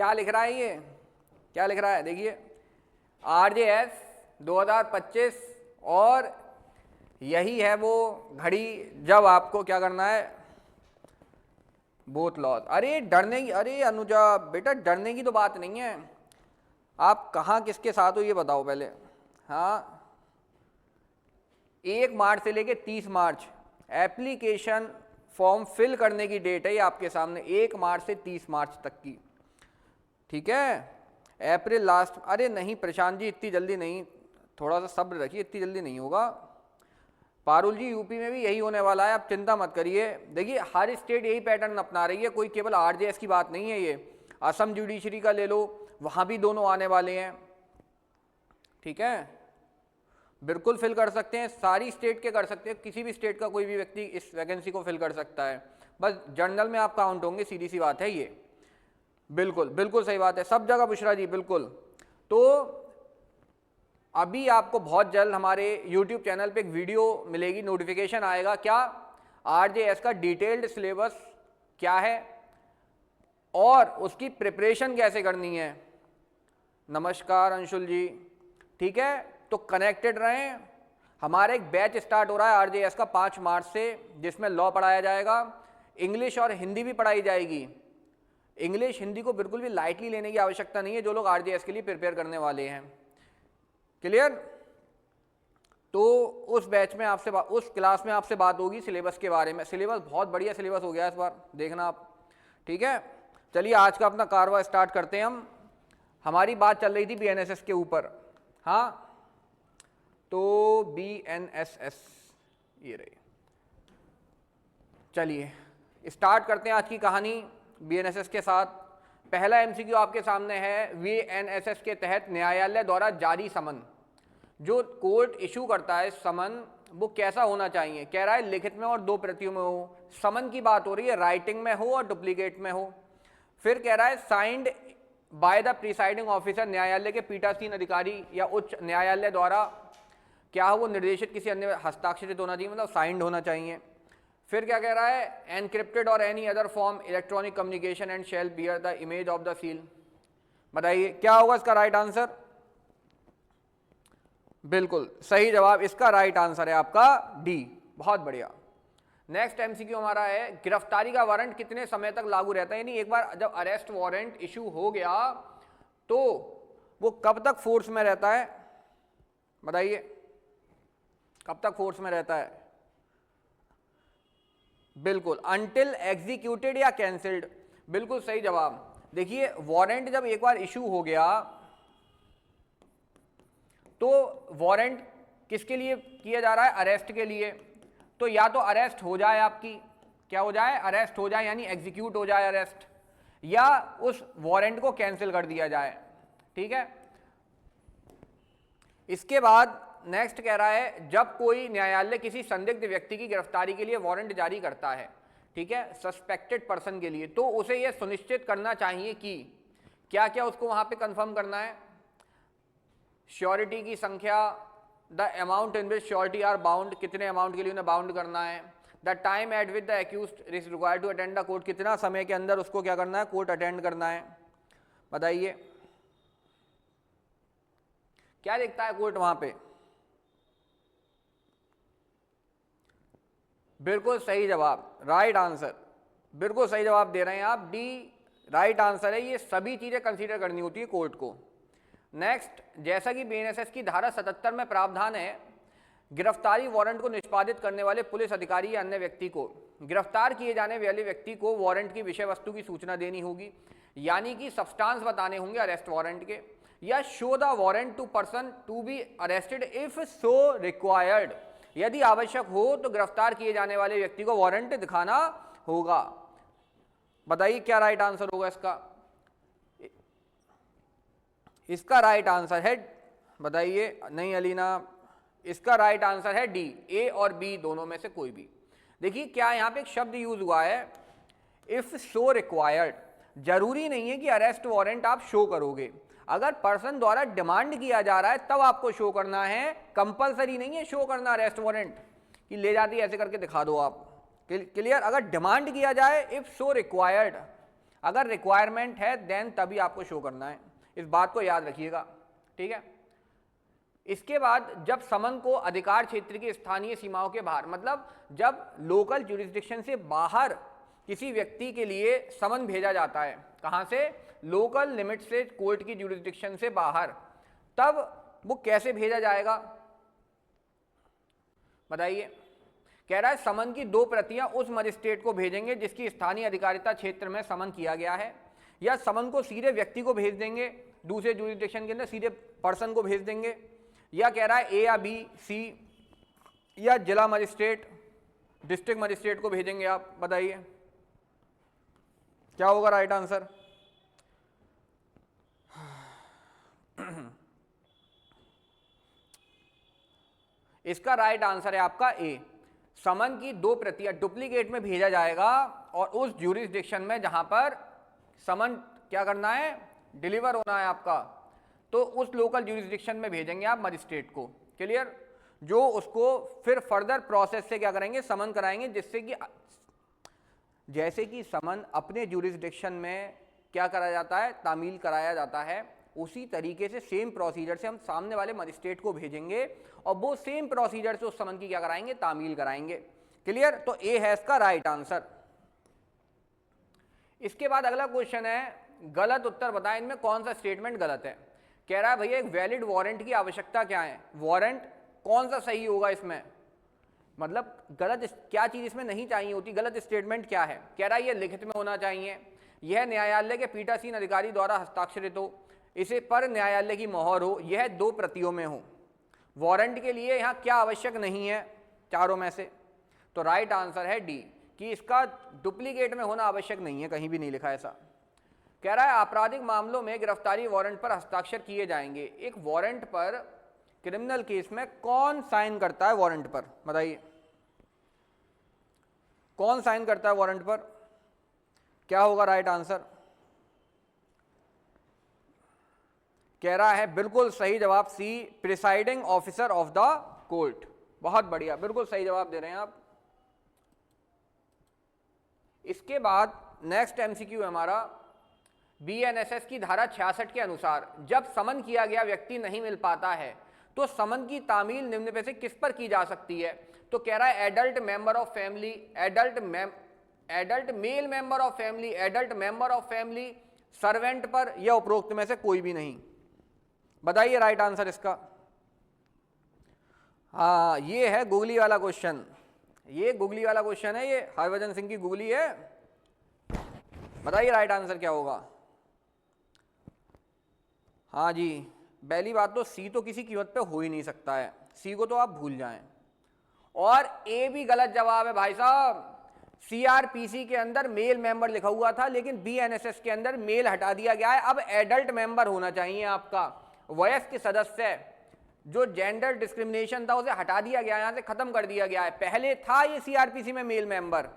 क्या लिख रहा है ये, क्या लिख रहा है, देखिए RJS 2025, और यही है वो घड़ी जब आपको क्या करना है, बोथ लॉस। अरे डरने की, अरे अनुजा बेटा डरने की तो बात नहीं है, आप कहाँ किसके साथ हो ये बताओ पहले। हाँ 1 मार्च से लेके 30 मार्च एप्लीकेशन फॉर्म फिल करने की डेट है ये आपके सामने, 1 मार्च से 30 मार्च तक की, ठीक है। अप्रैल लास्ट, अरे नहीं प्रशांत जी इतनी जल्दी नहीं, थोड़ा सा सब्र रखिए, इतनी जल्दी नहीं होगा। पारुल जी यूपी में भी यही होने वाला है, आप चिंता मत करिए। देखिए हर स्टेट यही पैटर्न अपना रही है, कोई केवल RJS की बात नहीं है ये, असम जुडिशरी का ले लो, वहाँ भी दोनों आने वाले हैं, ठीक है। बिल्कुल फिल कर सकते हैं, सारी स्टेट के कर सकते हैं, किसी भी स्टेट का कोई भी व्यक्ति इस वैकेंसी को फिल कर सकता है, बस जनरल में आप काउंट होंगे, सीधी सी बात है ये। बिल्कुल बिल्कुल सही बात है, सब जगह बुशरा जी बिल्कुल। तो अभी आपको बहुत जल्द हमारे YouTube चैनल पे एक वीडियो मिलेगी, नोटिफिकेशन आएगा, क्या RJS का डिटेल्ड सिलेबस क्या है और उसकी प्रिपरेशन कैसे करनी है। नमस्कार अंशुल जी, ठीक है। तो कनेक्टेड रहें, हमारा एक बैच स्टार्ट हो रहा है RJS का 5 मार्च से, जिसमें लॉ पढ़ाया जाएगा, इंग्लिश और हिंदी भी पढ़ाई जाएगी। इंग्लिश हिंदी को बिल्कुल भी लाइटली लेने की आवश्यकता नहीं है जो लोग RJS के लिए प्रिपेयर करने वाले हैं, क्लियर। तो उस बैच में आपसे उस क्लास में आपसे बात होगी सिलेबस के बारे में। सिलेबस बहुत बढ़िया सिलेबस हो गया इस बार, देखना आप, ठीक है। चलिए आज का अपना कारवा स्टार्ट करते हैं हम। हमारी बात चल रही थी BNSS के ऊपर, हाँ तो BNSS ये रही। चलिए स्टार्ट करते हैं आज की कहानी BNSS के साथ। पहला MCQ आपके सामने है, BNSS के तहत न्यायालय द्वारा जारी समन, जो कोर्ट इशू करता है समन, वो कैसा होना चाहिए। कह रहा है लिखित में और 2 प्रतियों में हो। समन की बात हो रही है राइटिंग में हो और डुप्लीकेट में हो। फिर कह रहा है signed by the presiding officer, न्यायालय के पीठासीन अधिकारी या उच्च न्यायालय द्वारा क्या हो वो निर्देशित किसी अन्य हस्ताक्षरित होना चाहिए, मतलब साइंड होना चाहिए। फिर क्या कह रहा है, एनक्रिप्टेड और any other form electronic communication and shall bear the image of the seal. बताइए क्या होगा इसका राइट आंसर। बिल्कुल सही जवाब, इसका राइट आंसर है आपका डी, बहुत बढ़िया। नेक्स्ट MCQ हमारा है, गिरफ्तारी का वारंट कितने समय तक लागू रहता है, यानी एक बार जब अरेस्ट वारंट इशू हो गया तो वो कब तक फोर्स में रहता है, बताइए कब तक फोर्स में रहता है। बिल्कुल अनटिल एग्जीक्यूटेड या कैंसिल्ड, बिल्कुल सही जवाब। देखिए वारंट जब एक बार इशू हो गया तो वारंट किसके लिए किया जा रहा है, अरेस्ट के लिए। तो या तो अरेस्ट हो जाए आपकी, क्या हो जाए, अरेस्ट हो जाए यानी एग्जीक्यूट हो जाए अरेस्ट, या उस वारंट को कैंसिल कर दिया जाए, ठीक है। इसके बाद नेक्स्ट कह रहा है, जब कोई न्यायालय किसी संदिग्ध व्यक्ति की गिरफ्तारी के लिए वारंट जारी करता है, ठीक है, सस्पेक्टेड पर्सन के लिए, तो उसे यह सुनिश्चित करना चाहिए कि क्या क्या उसको वहां पे कंफर्म करना है। श्योरिटी की संख्या, the amount in which surety are bound, कितने अमाउंट के लिए उन्हें बाउंड करना है। The time at which the accused is required to attend the court, कितना समय के अंदर उसको क्या करना है, कोर्ट अटेंड करना है। बताइए क्या देखता है कोर्ट वहां पे। बिल्कुल सही जवाब, राइट आंसर, बिल्कुल सही जवाब दे रहे हैं आप, डी राइट आंसर है। ये सभी चीजें कंसीडर करनी होती है कोर्ट को। नेक्स्ट, जैसा कि BNSS की धारा 77 में प्रावधान है, गिरफ्तारी वारंट को निष्पादित करने वाले पुलिस अधिकारी या अन्य व्यक्ति को गिरफ्तार किए जाने वाले व्यक्ति को वारंट की विषय वस्तु की सूचना देनी होगी, यानी कि सब्सटेंस बताने होंगे अरेस्ट वारंट के, या show the warrant to person to be arrested if so required, यदि आवश्यक हो तो गिरफ्तार किए जाने वाले व्यक्ति को वारंट दिखाना होगा। बताइए क्या राइट आंसर होगा इसका। इसका राइट आंसर है, बताइए, नहीं अलीना, इसका राइट आंसर है डी, ए और बी दोनों में से कोई भी। देखिए क्या यहां पे एक शब्द यूज हुआ है, इफ सो रिक्वायर्ड। जरूरी नहीं है कि अरेस्ट वारंट आप शो करोगे, अगर पर्सन द्वारा डिमांड किया जा रहा है तब आपको शो करना है, कंपलसरी नहीं है शो करना अरेस्ट वारंट कि ले जाती ऐसे करके दिखा दो आप, क्लियर। अगर डिमांड किया जाए, इफ सो रिक्वायर्ड, अगर रिक्वायरमेंट है देन तभी आपको शो करना है, इस बात को याद रखिएगा, ठीक है। इसके बाद जब समन को अधिकार क्षेत्र की स्थानीय सीमाओं के बाहर, मतलब जब लोकल ज्यूरिसडिक्शन से बाहर किसी व्यक्ति के लिए समन भेजा जाता है, कहां से, लोकल लिमिट से, कोर्ट की ज्यूरिसडिक्शन से बाहर, तब वो कैसे भेजा जाएगा बताइए। कह रहा है समन की 2 प्रतियां उस मजिस्ट्रेट को भेजेंगे जिसकी स्थानीय अधिकारिता क्षेत्र में समन किया गया है, या समन को सीधे व्यक्ति को भेज देंगे दूसरे ज्यूरिसडिक्शन के अंदर, सीधे पर्सन को भेज देंगे, या कह रहा है ए या बी सी या जिला मजिस्ट्रेट डिस्ट्रिक्ट मजिस्ट्रेट को भेजेंगे आप, बताइए क्या होगा राइट आंसर। इसका राइट आंसर है आपका ए, समन की 2 प्रतियां डुप्लीकेट में भेजा जाएगा और उस ज्यूरिसडिक्शन में जहां पर समन क्या करना है, डिलीवर होना है आपका, तो उस लोकल ज्यूरिसडिक्शन में भेजेंगे आप मजिस्ट्रेट को, क्लियर, जो उसको फिर फर्दर प्रोसेस से क्या करेंगे, समन कराएंगे, जिससे कि जैसे कि समन अपने ज्यूरिसडिक्शन में क्या करा जाता है, तामील कराया जाता है, उसी तरीके से सेम प्रोसीजर से हम सामने वाले मजिस्ट्रेट को भेजेंगे और वो सेम प्रोसीजर से उस समन की क्या कराएंगे, तामील कराएंगे, क्लियर। तो ए है इसका राइट आंसर। इसके बाद अगला क्वेश्चन है, गलत उत्तर बताएं, इनमें कौन सा स्टेटमेंट गलत है। कह रहा है भैया एक वैलिड वारंट की आवश्यकता क्या है, वारंट कौन सा सही होगा इसमें, मतलब गलत क्या चीज इसमें नहीं चाहिए होती, गलत स्टेटमेंट क्या है। कह रहा है ये लिखित में होना चाहिए, यह न्यायालय के पीठासीन अधिकारी द्वारा हस्ताक्षरित हो, इसे पर न्यायालय की मोहर हो, यह 2 प्रतियों में हो। वारंट के लिए यहाँ क्या आवश्यक नहीं है चारों में से, तो राइट आंसर है डी, कि इसका डुप्लीकेट में होना आवश्यक नहीं है, कहीं भी नहीं लिखा ऐसा। कह रहा है आपराधिक मामलों में गिरफ्तारी वारंट पर हस्ताक्षर किए जाएंगे, एक वारंट पर क्रिमिनल केस में कौन साइन करता है वारंट पर, बताइए कौन साइन करता है वारंट पर, क्या होगा राइट आंसर। कह रहा है बिल्कुल सही जवाब C, presiding officer of the court, बहुत बढ़िया, बिल्कुल सही जवाब दे रहे हैं आप। इसके बाद नेक्स्ट एमसीक्यू है हमारा, बीएनएसएस की धारा 66 के अनुसार जब समन किया गया व्यक्ति नहीं मिल पाता है तो समन की तामील निम्न में से किस पर की जा सकती है। तो कह रहा है adult member of family, adult male member of family, adult member of family, servant पर, या उपरोक्त में से कोई भी नहीं, बताइए राइट आंसर इसका। हाँ ये है गूगली वाला क्वेश्चन, ये गूगली वाला क्वेश्चन है, ये हरभजन सिंह की गूगली है, बताइए राइट आंसर क्या होगा। हाँ जी, पहली बात तो सी तो किसी कीमत पे हो ही नहीं सकता है, सी को तो आप भूल जाएं, और ए भी गलत जवाब है भाई साहब। सीआरपीसी के अंदर मेल मेंबर लिखा हुआ था लेकिन बीएनएसएस के अंदर मेल हटा दिया गया है, अब एडल्ट मेंबर होना चाहिए आपका, वयस्क सदस्य, जो जेंडर डिस्क्रिमिनेशन था उसे हटा दिया गया, यहां से खत्म कर दिया गया है। पहले था ये सीआरपीसी में मेल मेंबर,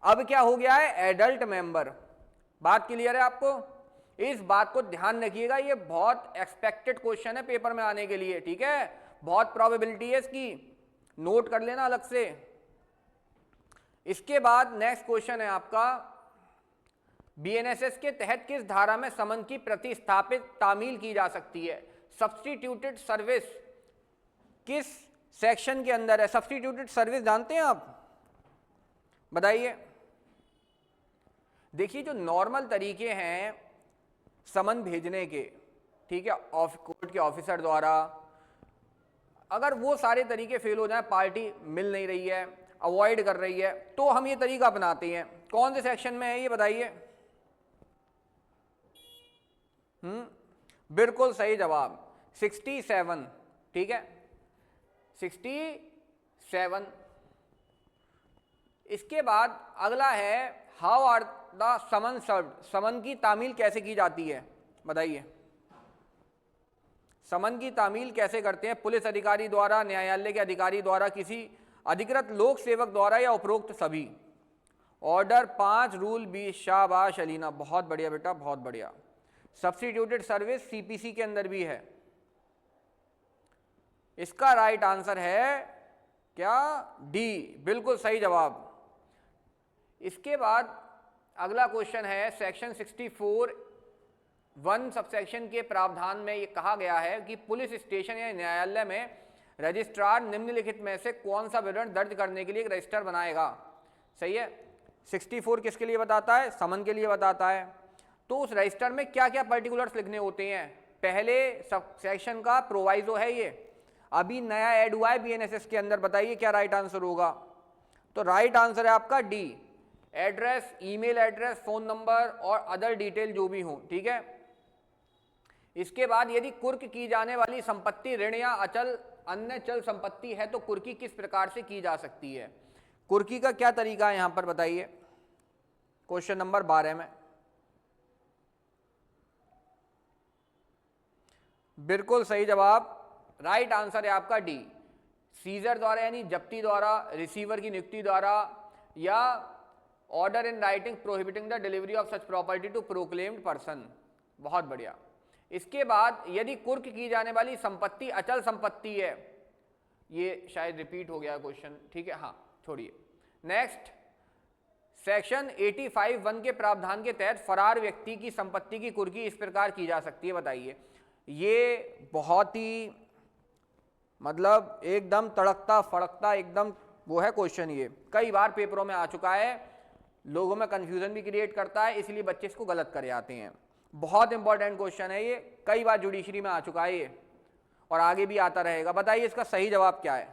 अब क्या हो गया है, एडल्ट मेंबर। बात क्लियर है आपको, इस बात को ध्यान रखिएगा, ये बहुत एक्सपेक्टेड क्वेश्चन है पेपर में आने के लिए, ठीक है, बहुत प्रोबेबिलिटी है इसकी, नोट कर लेना अलग से। इसके बाद नेक्स्ट क्वेश्चन है आपका, बीएनएसएस के तहत किस धारा में समन की प्रतिस्थापित तामील की जा सकती है। सब्स्टिट्यूटेड सर्विस किस सेक्शन के अंदर है, सब्स्टिट्यूटेड सर्विस जानते हैं आप, बताइए। देखिए जो नॉर्मल तरीके हैं समन भेजने के, ठीक है, कोर्ट के ऑफिसर द्वारा, अगर वो सारे तरीके फेल हो जाए, पार्टी मिल नहीं रही है, अवॉइड कर रही है, तो हम ये तरीका अपनाते हैं। कौन से सेक्शन में है ये बताइए। बिल्कुल सही जवाब 67, ठीक है 67। इसके बाद अगला है how are the summon served, summon की तामील कैसे की जाती है बताइए। समन की तामील कैसे करते हैं, पुलिस अधिकारी द्वारा, न्यायालय के अधिकारी द्वारा, किसी अधिकृत लोक सेवक द्वारा, या उपरोक्त सभी। ऑर्डर 5 रूल 20, शाबाश अलीना, बहुत बढ़िया बेटा, बहुत बढ़िया। सब्स्टिट्यूटेड सर्विस सीपीसी के अंदर भी है। इसका राइट आंसर है क्या, डी, बिल्कुल सही जवाब। इसके बाद अगला क्वेश्चन है सेक्शन 64(1) सबसेक्शन के प्रावधान में ये कहा गया है कि पुलिस स्टेशन या न्यायालय में रजिस्ट्रार निम्नलिखित में से कौन सा विवरण दर्ज करने के लिए एक रजिस्टर बनाएगा। सही है। 64 किसके लिए बताता है? समन के लिए बताता है। तो उस रजिस्टर में क्या क्या पर्टिकुलर्स लिखने होते हैं? पहले सब सेक्शन का प्रोवाइजो है ये, अभी नया ऐड हुआ है बीएनएसएस के अंदर। बताइए क्या राइट आंसर होगा? तो राइट आंसर है आपका D, address, email address, phone number और अदर डिटेल जो भी हो। ठीक है। इसके बाद यदि कुर्क की जाने वाली संपत्ति ऋण या अचल अन्य चल संपत्ति है तो कुर्की किस प्रकार से की जा सकती है? कुर्की का क्या तरीका है यहां पर बताइए, क्वेश्चन नंबर 12 में। बिल्कुल सही जवाब, राइट आंसर है आपका डी, सीजर द्वारा यानी जब्ती द्वारा, रिसीवर की नियुक्ति द्वारा, या order in writing prohibiting the delivery of such property to proclaimed person. बहुत बढ़िया। इसके बाद यदि कुर्क की जाने वाली संपत्ति अचल संपत्ति है, ये शायद रिपीट हो गया क्वेश्चन। ठीक है, हाँ छोड़िए। नेक्स्ट, सेक्शन 85(1) के प्रावधान के तहत फरार व्यक्ति की संपत्ति की कुर्की इस प्रकार की जा सकती है। बताइए। ये बहुत ही मतलब एकदम तड़कता फड़कता एकदम वो है क्वेश्चन। ये कई बार पेपरों में आ चुका है, लोगों में कंफ्यूजन भी क्रिएट करता है, इसलिए बच्चे इसको गलत करे आते हैं। बहुत इंपॉर्टेंट क्वेश्चन है ये, कई बार जुडिशरी में आ चुका है ये और आगे भी आता रहेगा। बताइए इसका सही जवाब क्या है?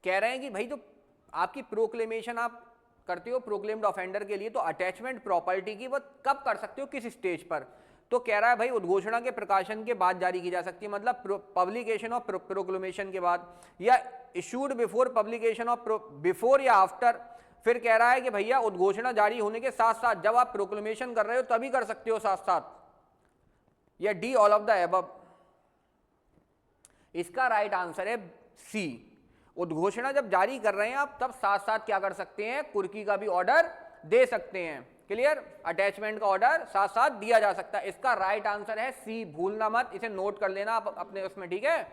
कह रहे हैं कि भाई तो आपकी प्रोक्लेमेशन आप करते हो प्रोक्लेम्ड ऑफेंडर के लिए, तो अटैचमेंट प्रॉपर्टी की वो कब कर सकते हो, किस स्टेज पर? तो कह रहा है भाई उद्घोषणा के प्रकाशन के बाद जारी की जा सकती है, मतलब पब्लिकेशन ऑफ प्रोक्लेमेशन के बाद, या issued before publication of before या आफ्टर। फिर कह रहा है कि भैया उद्घोषणा जारी होने के साथ साथ जब आप प्रोक्लेमेशन कर रहे हो तभी कर सकते हो साथ साथ, या D all of the above. इसका राइट आंसर है सी, उद्घोषणा जब जारी कर रहे हैं आप तब साथ साथ क्या कर सकते हैं, कुर्की का भी ऑर्डर दे सकते हैं। क्लियर? अटैचमेंट का ऑर्डर साथ साथ दिया जा सकता है। इसका राइट आंसर है सी, भूलना मत, इसे नोट कर लेना आप अपने उसमें, ठीक है,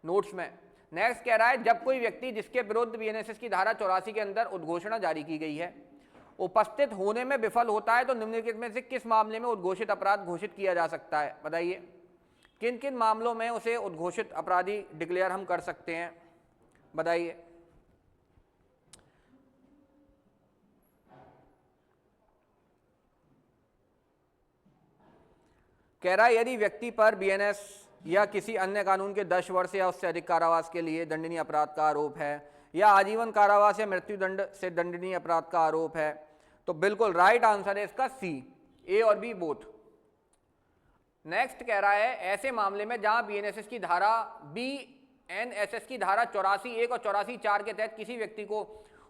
नोट्स में। नेक्स्ट कह रहा है जब कोई व्यक्ति जिसके विरुद्ध बीएनएसएस की धारा 84 के अंदर उद्घोषणा जारी की गई है उपस्थित होने में विफल होता है तो निम्नलिखित में से किस मामले में उद्घोषित अपराध घोषित किया जा सकता है? बताइए किन किन मामलों में उसे उद्घोषित अपराधी डिक्लेयर हम कर सकते हैं? बताइए। कह रहा है यदि व्यक्ति पर बीएनएस या किसी अन्य कानून के 10 वर्ष या उससे अधिक कारावास के लिए दंडनीय अपराध का आरोप है, या आजीवन कारावास या मृत्युदंड से दंडनीय अपराध का आरोप है, तो बिल्कुल राइट आंसर है इसका सी, ए और बी बोथ। नेक्स्ट कह रहा है ऐसे मामले में जहां बीएनएसएस की धारा बीएनएसएस की धारा 84(1) और 84(4) के तहत किसी व्यक्ति को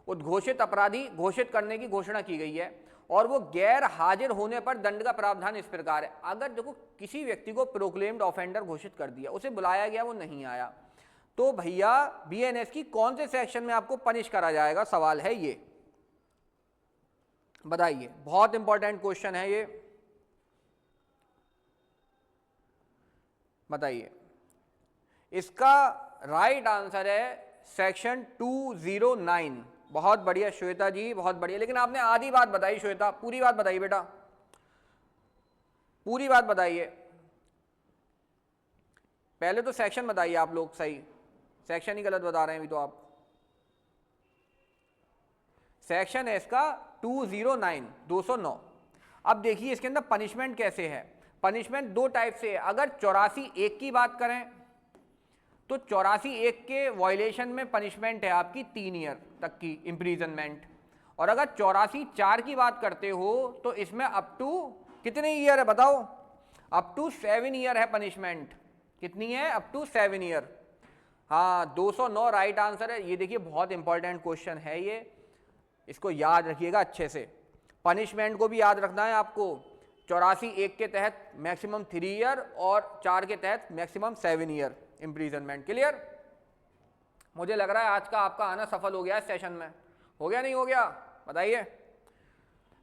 उद्घोषित अपराधी घोषित करने की घोषणा की गई है और वो गैर हाजिर होने पर दंड का प्रावधान इस प्रकार है। अगर देखो किसी व्यक्ति को प्रोक्लेम्ड ऑफेंडर घोषित कर दिया, उसे बुलाया गया, वो नहीं आया, तो भैया बीएनएस की कौन से सेक्शन में आपको पनिश करा जाएगा? सवाल है ये, बताइए। बहुत इंपॉर्टेंट क्वेश्चन है ये, बताइए। इसका राइट आंसर है सेक्शन 209। बहुत बढ़िया श्वेता जी, बहुत बढ़िया। लेकिन आपने आधी बात बताई श्वेता, पूरी बात बताइए बेटा, पूरी बात बताइए। पहले तो सेक्शन बताइए आप लोग, सही सेक्शन ही गलत बता रहे हैं अभी तो आप। सेक्शन है इसका 209, 209। अब देखिए इसके अंदर पनिशमेंट कैसे है। पनिशमेंट दो टाइप से है। अगर 84(1) की बात करें तो 84(1) के वायलेशन में पनिशमेंट है आपकी 3 ईयर तक की इम्प्रीजनमेंट, और अगर 84(4) की बात करते हो तो इसमें अप टू कितने ईयर है बताओ? अप टू 7 ईयर है पनिशमेंट। कितनी है? Up to 7 year. हाँ 209 राइट आंसर है। ये देखिए बहुत इंपॉर्टेंट क्वेश्चन है ये, इसको याद रखिएगा अच्छे से। पनिशमेंट को भी याद रखना है आपको। 84(1) के तहत मैक्सिमम 3 ईयर और 4 के तहत मैक्सिमम 7 ईयर इम्प्रीजनमेंट। क्लियर? मुझे लग रहा है आज का आपका आना सफल हो गया है सेशन में। हो गया नहीं हो गया? बताइए।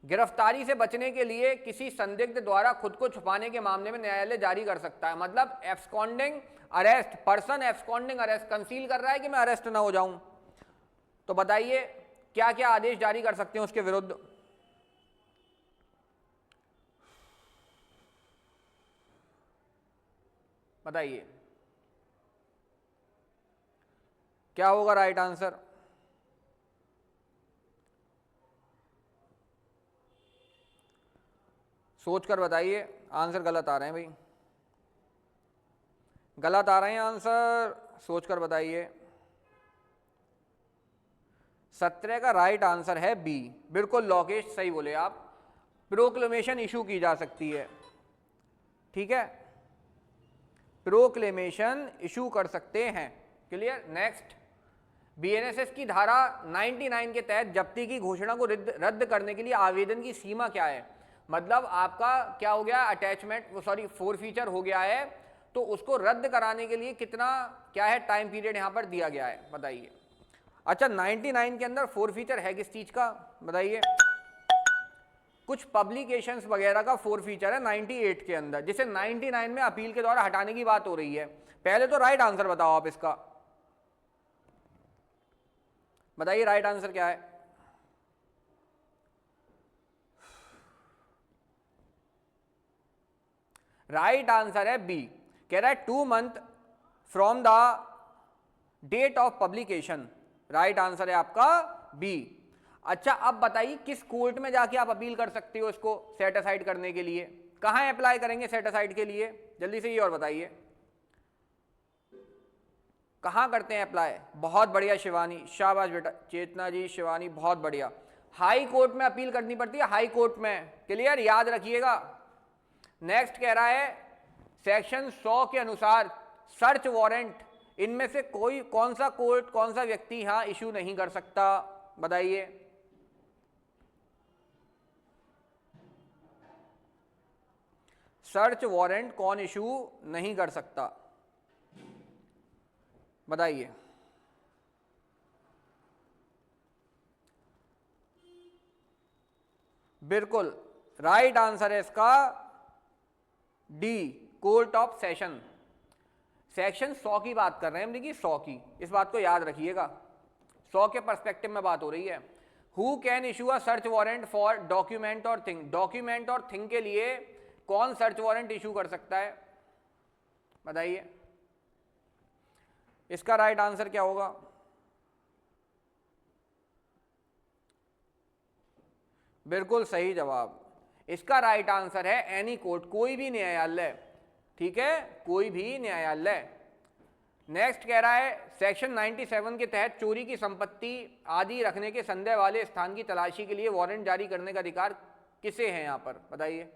गिरफ्तारी से बचने के लिए किसी संदिग्ध द्वारा खुद को छुपाने के मामले में न्यायालय जारी कर सकता है, मतलब absconding arrest, person absconding arrest, conceal कर रहा है कि मैं अरेस्ट ना हो जाऊं, तो बताइए क्या क्या आदेश जारी कर सकते हैं उसके विरुद्ध? बताइए क्या होगा राइट आंसर? सोच कर बताइए, आंसर गलत आ रहे हैं भाई, गलत आ रहे हैं आंसर, सोच कर बताइए। 17 का राइट आंसर है बी, बिल्कुल लोकेश सही बोले आप, प्रोक्लेमेशन इशू की जा सकती है, ठीक है, प्रोक्लेमेशन इशू कर सकते हैं। क्लियर? नेक्स्ट, बीएनएसएस की धारा 99 के तहत जब्ती की घोषणा को रद्द करने के लिए आवेदन की सीमा क्या है? मतलब आपका क्या हो गया, अटैचमेंट, सॉरी फोरफीचर हो गया है, तो उसको रद्द कराने के लिए कितना क्या है टाइम पीरियड यहां पर दिया गया है, बताइए। अच्छा 99 के अंदर फोरफीचर है किस चीज का, बताइए। कुछ पब्लिकेशंस वगैरह का फोरफीचर है 98 के अंदर, जिसे 99 में अपील के द्वारा हटाने की बात हो रही है। पहले तो राइट आंसर बताओ आप इसका, बताइए राइट आंसर क्या है? राइट आंसर है बी, कह रहा है 2 month from the date of publication, right answer है आपका बी। अच्छा अब बताइए किस कोर्ट में जाके आप अपील कर सकते हो इसको सेट असाइड करने के लिए, कहां अप्लाई करेंगे सेट असाइड के लिए, जल्दी से ये और बताइए, कहां करते हैं अप्लाई? बहुत बढ़िया शिवानी, शाबाश बेटा, चेतना जी, शिवानी, बहुत बढ़िया। हाई कोर्ट में अपील करनी पड़ती है, हाई कोर्ट में, क्लियर, याद रखिएगा। नेक्स्ट कह रहा है सेक्शन 100 के अनुसार सर्च वारंट इनमें से कोई कौन सा कोर्ट, कौन सा व्यक्ति यहां इशू नहीं कर सकता, बताइए। सर्च वारंट कौन इशू नहीं कर सकता, बताइए। बिल्कुल राइट आंसर है इसका D, court of session. Section 100 की बात कर रहे हैं हम, देखिए 100 की, इस बात को याद रखिएगा, 100 के पर्सपेक्टिव में बात हो रही है। Who can issue a search warrant for document और थिंग, डॉक्यूमेंट और थिंग के लिए कौन सर्च वारंट इशू कर सकता है, बताइए। इसका राइट आंसर क्या होगा? बिल्कुल सही जवाब, इसका राइट आंसर है एनी कोर्ट, कोई भी न्यायालय, ठीक है, कोई भी न्यायालय। नेक्स्ट कह रहा है सेक्शन 97 के तहत चोरी की संपत्ति आदि रखने के संदेह वाले स्थान की तलाशी के लिए वारंट जारी करने का अधिकार किसे है यहां पर, बताइए।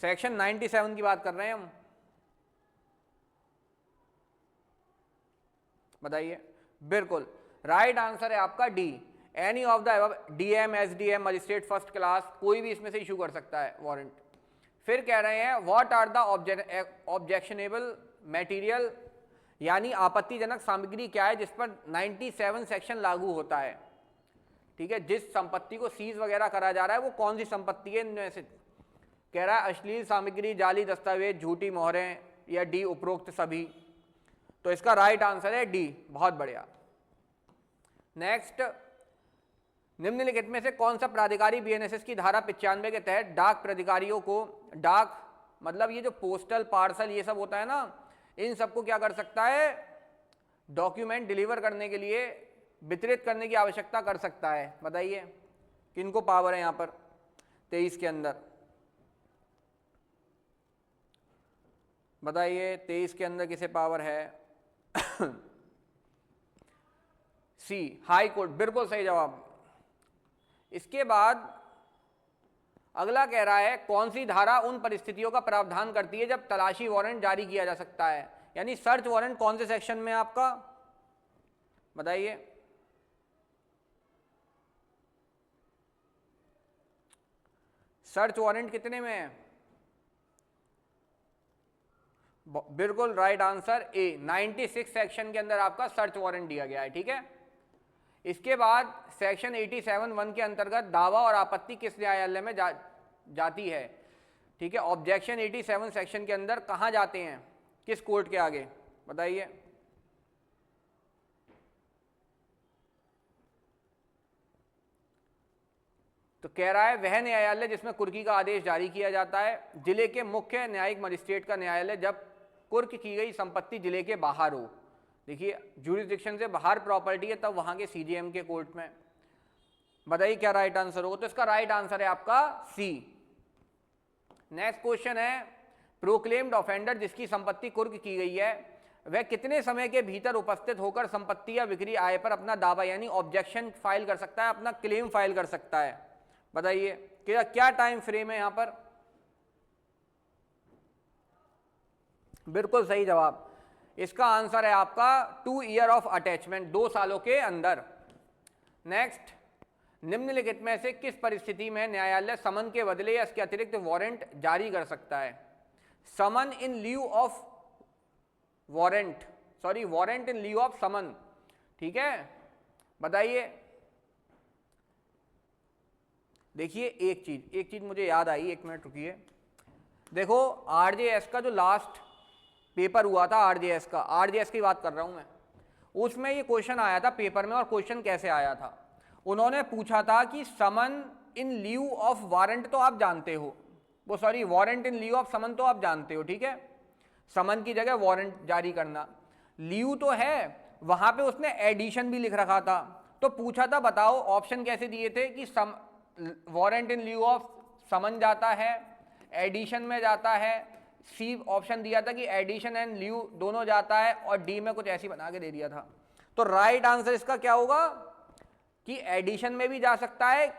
सेक्शन 97 की बात कर रहे हैं हम, बताइए। बिल्कुल राइट आंसर है आपका D, any of the DM, SDM, magistrate first class, कोई भी इसमें से इशू कर सकता है वारंट। फिर कह रहे हैं what are the objectionable material, यानी आपत्तिजनक सामग्री क्या है जिस पर 97 सेक्शन लागू होता है, ठीक है, जिस संपत्ति को सीज वगैरह करा जा रहा है वो कौन सी संपत्ति है इनमें से? कह रहा है अश्लील सामग्री, जाली दस्तावेज, झूठी मोहरें, या डी उपरोक्त सभी। तो इसका राइट आंसर है डी, बहुत बढ़िया। नेक्स्ट, निम्नलिखित में से कौन सा प्राधिकारी बीएनएसएस की धारा 95 के तहत डाक प्राधिकारियों को, डाक मतलब ये जो पोस्टल पार्सल ये सब होता है ना, इन सबको क्या कर सकता है, डॉक्यूमेंट डिलीवर करने के लिए वितरित करने की आवश्यकता कर सकता है, बताइए किनको पावर है यहां पर 23 के अंदर, बताइए 23 के अंदर किसे पावर है? सी, हाई कोर्ट, बिल्कुल सही जवाब। इसके बाद अगला कह रहा है कौन सी धारा उन परिस्थितियों का प्रावधान करती है जब तलाशी वारंट जारी किया जा सकता है, यानी सर्च वारंट कौन से सेक्शन में है आपका, बताइए। सर्च वारंट कितने में है? बिल्कुल राइट आंसर ए, 96 सेक्शन के अंदर आपका सर्च वारंट दिया गया है, ठीक है। इसके बाद सेक्शन 87(1) के अंतर्गत दावा और आपत्ति किस न्यायालय में जाती है, ठीक है, ऑब्जेक्शन 87 सेक्शन के अंदर कहां जाते हैं, किस कोर्ट के आगे, बताइए। तो कह रहा है वह न्यायालय जिसमें कुर्की का आदेश जारी किया जाता है, जिले के मुख्य न्यायिक मजिस्ट्रेट का न्यायालय जब कुर्क की गई संपत्ति जिले के बाहर हो। देखिए ज्यूरिसडिक्शन से बाहर प्रॉपर्टी है तब वहां के सीजीएम के कोर्ट में। बताइए क्या राइट आंसर होगा? तो इसका राइट आंसर है आपका सी। नेक्स्ट क्वेश्चन है, प्रोक्लेम्ड ऑफेंडर जिसकी संपत्ति कुर्क की गई है वह कितने समय के भीतर उपस्थित होकर संपत्ति या बिक्री आय पर अपना दावा यानी ऑब्जेक्शन फाइल कर सकता है, अपना क्लेम फाइल कर सकता है? बताइए क्या टाइम फ्रेम है यहां पर? बिल्कुल सही जवाब। इसका आंसर है आपका 2 ईयर ऑफ अटैचमेंट, 2 सालों के अंदर। नेक्स्ट, निम्नलिखित में से किस परिस्थिति में न्यायालय समन के बदले या इसके अतिरिक्त वारंट जारी कर सकता है? Summon in lieu of warrant, sorry warrant in lieu of summon, ठीक है। बताइए। देखिए एक चीज मुझे याद आई, 1 मिनट रुकिए। देखो आरजेएस का जो लास्ट पेपर हुआ था, आरजेएस की बात कर रहा हूं मैं, उसमें ये क्वेश्चन आया था पेपर में। और क्वेश्चन कैसे आया था? उन्होंने पूछा था कि समन इन ल्यू ऑफ वारंट तो आप जानते हो, वो sorry warrant in lieu of summon तो आप जानते हो, ठीक है। समन की जगह वारंट जारी करना, ल्यू तो है, वहां पे उसने एडिशन भी लिख रखा था। तो पूछा था बताओ ऑप्शन कैसे दिए थे कि वारंट इन ल्यू ऑफ समन जाता है, एडिशन में जाता है, सी ऑप्शन दिया था कि एडिशन एंड ल्यू दोनों जाता है, और डी में कुछ ऐसी बना के दे दिया था। तो राइट आंसर इसका क्या होगा कि एडिशन में भी जा सकता है,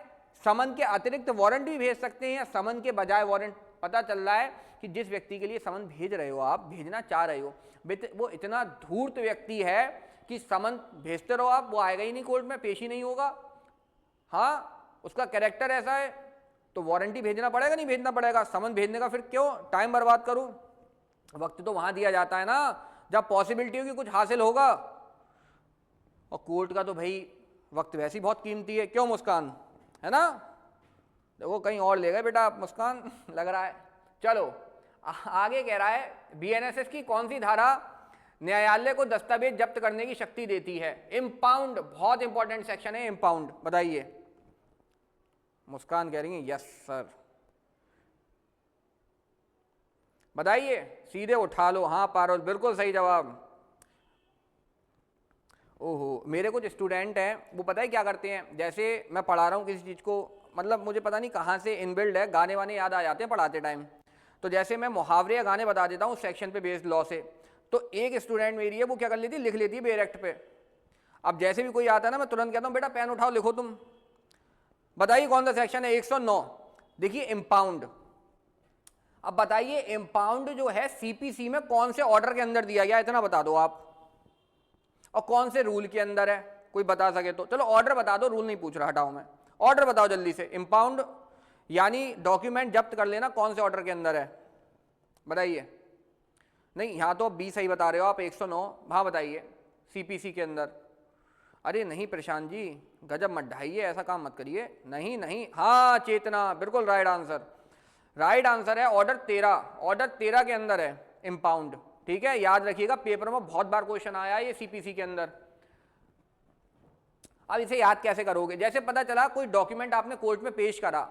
समन के अतिरिक्त वारंट भी भेज सकते हैं, या समन के बजाय वारंट। पता चल रहा है कि जिस व्यक्ति के लिए समन भेज रहे हो, आप भेजना चाह रहे हो, वो इतना धूर्त व्यक्ति है कि समन भेजते रहो आप, वो आएगा ही नहीं कोर्ट में, पेश ही नहीं होगा। हाँ, उसका कैरेक्टर ऐसा है, तो वारंटी भेजना पड़ेगा नहीं भेजना पड़ेगा? समन भेजने का फिर क्यों टाइम बर्बाद करूं? वक्त तो वहां दिया जाता है ना जब पॉसिबिलिटी होगी कुछ हासिल होगा, और कोर्ट का तो भाई वक्त वैसे ही बहुत कीमती है। क्यों मुस्कान, है ना? देखो कहीं और ले गए बेटा आप, मुस्कान लग रहा है। चलो आगे कह रहा है बीएनएसएस की कौन सी धारा न्यायालय को दस्तावेज जब्त करने की शक्ति देती है? इम्पाउंड, बहुत इंपॉर्टेंट सेक्शन है इम्पाउंड। बताइए। मुस्कान कह रही है यस सर। बताइए, सीधे उठा लो। हाँ पारुल, बिल्कुल सही जवाब। ओहो, मेरे कुछ स्टूडेंट हैं, वो पता है क्या करते हैं, जैसे मैं पढ़ा रहा हूँ किसी चीज़ को, मतलब मुझे पता नहीं कहाँ से इनबिल्ड है, गाने वाने याद आ जाते हैं पढ़ाते टाइम। तो जैसे मैं मुहावरे या गाने बता देता हूँ सेक्शन पे बेस्ड लॉ से, तो एक स्टूडेंट मेरी है, वो क्या कर लेती है, लिख लेती है बेरेक्ट पे। अब जैसे भी कोई आता है ना, मैं तुरंत कहता हूँ बेटा पेन उठाओ लिखो तुम। बताइए कौन सा सेक्शन है? 109। देखिए इम्पाउंड। अब बताइए इम्पाउंड जो है सीपीसी में कौन से ऑर्डर के अंदर दिया गया, इतना बता दो आप, और कौन से रूल के अंदर है, कोई बता सके तो। चलो ऑर्डर बता दो, रूल नहीं पूछ रहा, हटाओ मैं। ऑर्डर बताओ जल्दी से। इम्पाउंड यानी डॉक्यूमेंट जब्त कर लेना, कौन से ऑर्डर के अंदर है? बताइए। नहीं, यहाँ तो 20 सही बता रहे हो आप, 109। हाँ बताइए, सीपीसी के अंदर। अरे नहीं प्रशांत जी, गजब मत ढाइए, ऐसा काम मत करिए। नहीं नहीं, हाँ चेतना, बिल्कुल राइट आंसर। राइट आंसर है ऑर्डर 13। ऑर्डर 13 के अंदर है इम्पाउंड, ठीक है। याद रखिएगा, पेपर में बहुत बार क्वेश्चन आया है ये सीपीसी के अंदर। अब इसे याद कैसे करोगे? जैसे पता चला कोई डॉक्यूमेंट आपने कोर्ट में पेश करा,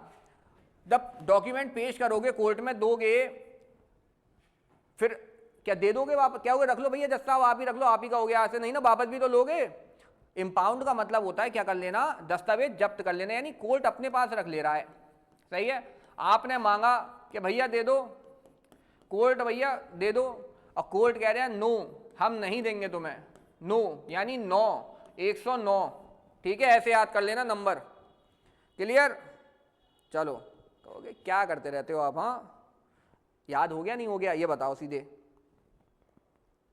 जब डॉक्यूमेंट पेश करोगे कोर्ट में दोगे, फिर क्या दे दोगे वापस? क्या होगा, रख लो भैया जज साहब, आप ही रख लो, आप ही का हो गया, ऐसे नहीं ना, वापस भी तो लोगे। इम्पाउंड का मतलब होता है क्या कर लेना, दस्तावेज जब्त कर लेना, यानी कोर्ट अपने पास रख ले रहा है। सही है। आपने मांगा कि भैया दे दो, कोर्ट भैया दे दो, और कोर्ट कह रहे हैं नो, हम नहीं देंगे तुम्हें। नो यानी 9, 109, ठीक है। ऐसे याद कर लेना नंबर। क्लियर? चलो, कहोगे क्या करते रहते हो आप? हाँ याद हो गया नहीं हो गया ये बताओ सीधे।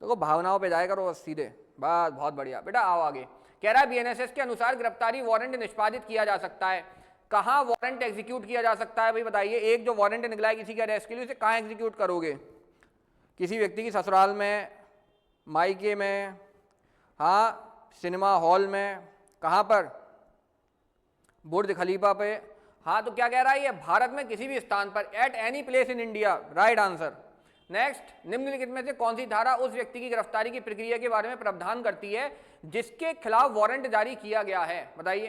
देखो भावनाओं पे जाया करो बस सीधे। बस बहुत बढ़िया बेटा, आओ आगे। कह रहा है बीएनएसएस के अनुसार गिरफ्तारी वारंट निष्पादित किया जा सकता है। कहाँ वारंट एग्जीक्यूट किया जा सकता है भाई बताइए? एक जो वारंट निकला है किसी के अरेस्ट के लिए, उसे कहाँ एग्जीक्यूट करोगे? किसी व्यक्ति की ससुराल में, मायके में, हाँ सिनेमा हॉल में, कहाँ पर? बुर्ज खलीफा पे। हाँ तो क्या कह रहा है ये? भारत में किसी भी स्थान पर, at any place in India. Right answer. Next, निम्नलिखित में से कौन सी धारा उस व्यक्ति की गिरफ्तारी की प्रक्रिया के बारे में प्रावधान करती है जिसके खिलाफ वारंट जारी किया गया है? बताइए।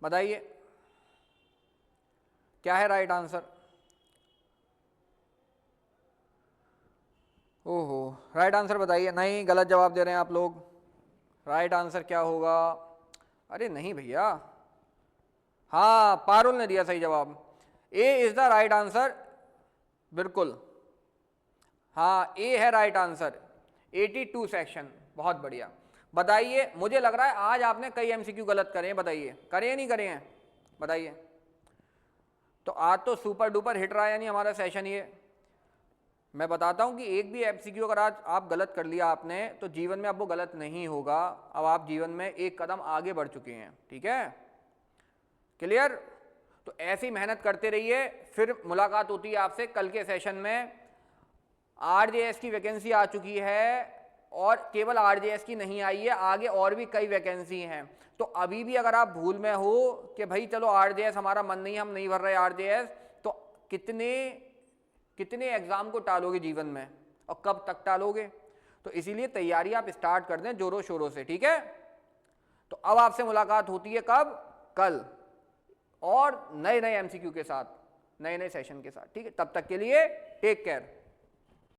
बताइए क्या है राइट आंसर? ओहो, राइट आंसर बताइए। नहीं, गलत जवाब दे रहे हैं आप लोग। राइट आंसर क्या होगा? अरे नहीं भैया, हाँ पारुल ने दिया सही जवाब। ए इज द राइट आंसर, बिल्कुल। हाँ ए है राइट आंसर, 82 सेक्शन। बहुत बढ़िया। बताइए, मुझे लग रहा है आज आपने कई एमसीक्यू गलत करे हैं, बताइए करे या नहीं करे हैं, बताइए। तो आज तो सुपर डुपर हिट रहा है यानी हमारा सेशन ये। मैं बताता हूं कि एक भी एमसीक्यू अगर आज आप गलत कर लिया आपने, तो जीवन में अब वो गलत नहीं होगा। अब आप जीवन में एक कदम आगे बढ़ चुके हैं, ठीक है, क्लियर? तो ऐसी मेहनत करते रहिए। फिर मुलाकात होती है आपसे कल के सेशन में। आरजेएस की वैकेंसी आ चुकी है, और केवल आरजेएस की नहीं आई है, आगे और भी कई वैकेंसी हैं। तो अभी भी अगर आप भूल में हो कि भाई चलो आरजेएस हमारा मन नहीं, हम नहीं भर रहे आरजेएस, तो कितने कितने एग्जाम को टालोगे जीवन में, और कब तक टालोगे? तो इसीलिए तैयारी आप स्टार्ट कर दें जोरों शोरों से, ठीक है? तो अब आपसे मुलाकात होती है कब? कल, और नए नए एमसीक्यू के साथ, नए नए सेशन के साथ, ठीक है? तब तक के लिए टेक केयर।